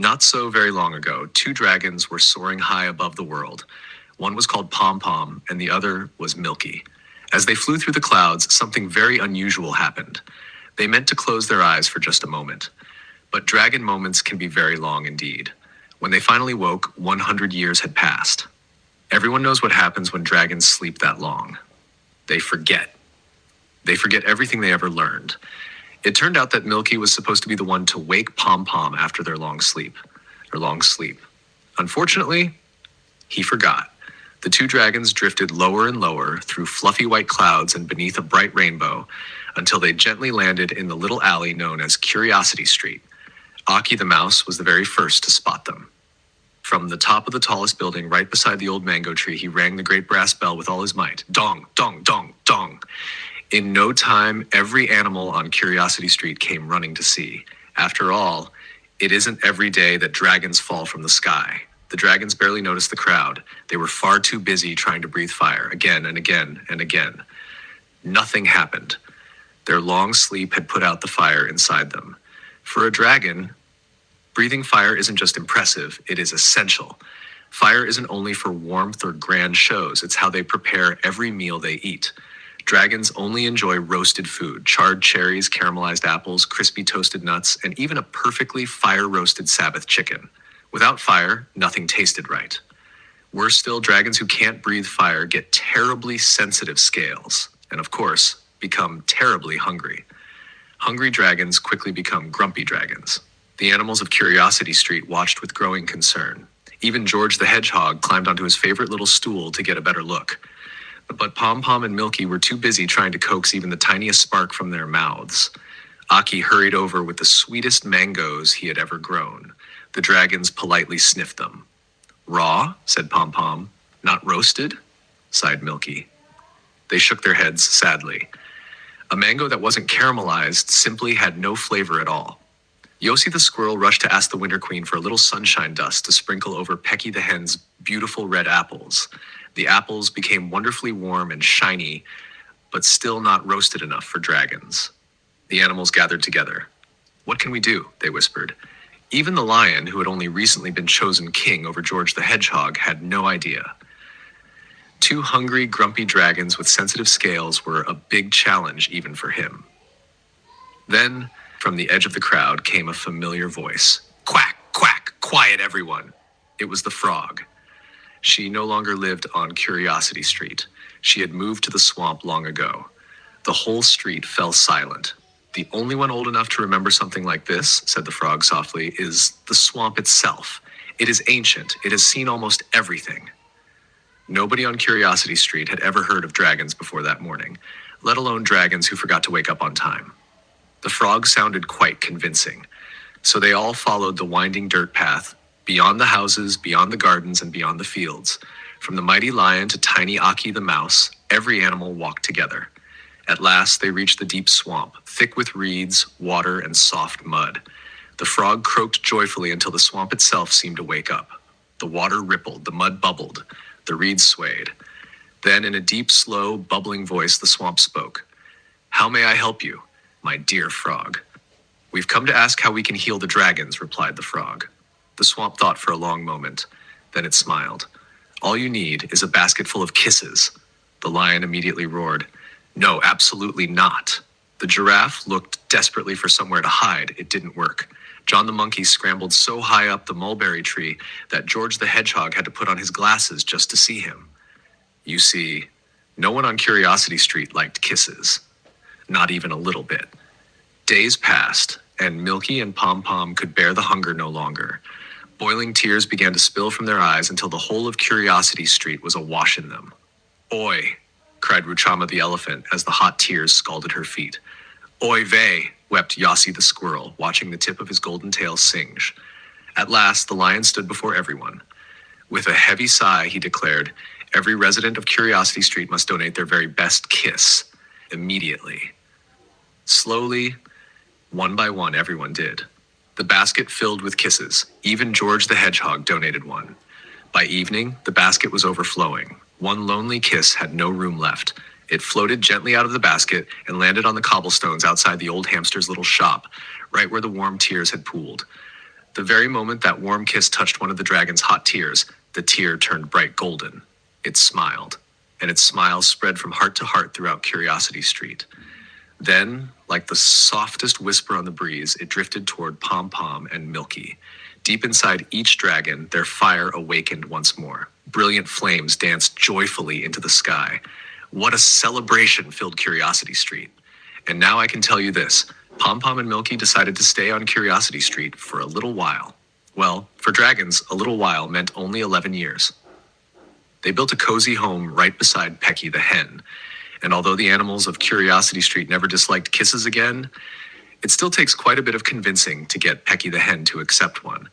Not so very long ago, two dragons were soaring high above the world. One was called Pom Pom, and the other was Milky. As they flew through the clouds, something very unusual happened. They meant to close their eyes for just a moment. But dragon moments can be very long indeed. When they finally woke, 100 years had passed. Everyone knows what happens when dragons sleep that long. They forget. They forget everything they ever learned. It turned out that Milky was supposed to be the one to wake Pom Pom after their long sleep. Unfortunately, he forgot. The two dragons drifted lower and lower through fluffy white clouds and beneath a bright rainbow until they gently landed in the little alley known as Curiosity Street. Aki the mouse was the very first to spot them. From the top of the tallest building right beside the old mango tree, he rang the great brass bell with all his might. Dong, dong, dong, dong. In no time, every animal on Curiosity Street came running to see. After all, it isn't every day that dragons fall from the sky. The dragons barely noticed the crowd. They were far too busy trying to breathe fire again and again and again. Nothing happened. Their long sleep had put out the fire inside them. For a dragon, breathing fire isn't just impressive, it is essential. Fire isn't only for warmth or grand shows, it's how they prepare every meal they eat. Dragons only enjoy roasted food, charred cherries, caramelized apples, crispy toasted nuts, and even a perfectly fire-roasted Sabbath chicken. Without fire, nothing tasted right. Worse still, dragons who can't breathe fire get terribly sensitive scales, and of course, become terribly hungry. Hungry dragons quickly become grumpy dragons. The animals of Curiosity Street watched with growing concern. Even George the Hedgehog climbed onto his favorite little stool to get a better look. But Pom Pom and Milky were too busy trying to coax even the tiniest spark from their mouths. Aki hurried over with the sweetest mangoes he had ever grown. The dragons politely sniffed them. Raw, said Pom Pom. Not roasted, sighed Milky. They shook their heads sadly. A mango that wasn't caramelized simply had no flavor at all. Yossi the squirrel rushed to ask the Winter Queen for a little sunshine dust to sprinkle over Pecky the hen's beautiful red apples. The apples became wonderfully warm and shiny, but still not roasted enough for dragons. The animals gathered together. What can we do? They whispered. Even the lion, who had only recently been chosen king over George the Hedgehog, had no idea. Two hungry, grumpy dragons with sensitive scales were a big challenge even for him. Then, from the edge of the crowd came a familiar voice. Quack, quack, quiet everyone. It was the frog. She no longer lived on Curiosity Street. She had moved to the swamp long ago. The whole street fell silent. The only one old enough to remember something like this, said the frog softly, is the swamp itself. It is ancient. It has seen almost everything. Nobody on Curiosity Street had ever heard of dragons before that morning, let alone dragons who forgot to wake up on time. The frog sounded quite convincing, so they all followed the winding dirt path, beyond the houses, beyond the gardens, and beyond the fields. From the mighty lion to tiny Aki the mouse, every animal walked together. At last, they reached the deep swamp, thick with reeds, water, and soft mud. The frog croaked joyfully until the swamp itself seemed to wake up. The water rippled, the mud bubbled, the reeds swayed. Then, in a deep, slow, bubbling voice, the swamp spoke. How may I help you, my dear frog? We've come to ask how we can heal the dragons, replied the frog. The swamp thought for a long moment. Then it smiled. All you need is a basket full of kisses. The lion immediately roared. No, absolutely not. The giraffe looked desperately for somewhere to hide. It didn't work. John the monkey scrambled so high up the mulberry tree that George the hedgehog had to put on his glasses just to see him. You see, no one on Curiosity Street liked kisses. Not even a little bit. Days passed, and Milky and Pom Pom could bear the hunger no longer. Boiling tears began to spill from their eyes until the whole of Curiosity Street was awash in them. Oi, cried Ruchama the elephant as the hot tears scalded her feet. Oy vey, wept Yossi the squirrel, watching the tip of his golden tail singe. At last, the lion stood before everyone. With a heavy sigh, he declared, every resident of Curiosity Street must donate their very best kiss, immediately. Slowly, one by one, everyone did. The basket filled with kisses. Even George the Hedgehog donated one. By evening, the basket was overflowing. One lonely kiss had no room left. It floated gently out of the basket and landed on the cobblestones outside the old hamster's little shop, right where the warm tears had pooled. The very moment that warm kiss touched one of the dragon's hot tears, the tear turned bright golden. It smiled, and its smile spread from heart to heart throughout Curiosity Street. Then, like the softest whisper on the breeze, it drifted toward Pom Pom and Milky. Deep inside each dragon, their fire awakened once more. Brilliant flames danced joyfully into the sky. What a celebration filled Curiosity Street. And now I can tell you this. Pom Pom and Milky decided to stay on Curiosity Street for a little while. Well, for dragons, a little while meant only 11 years. They built a cozy home right beside Pecky the hen. And although the animals of Curiosity Street never disliked kisses again, it still takes quite a bit of convincing to get Pecky the hen to accept one.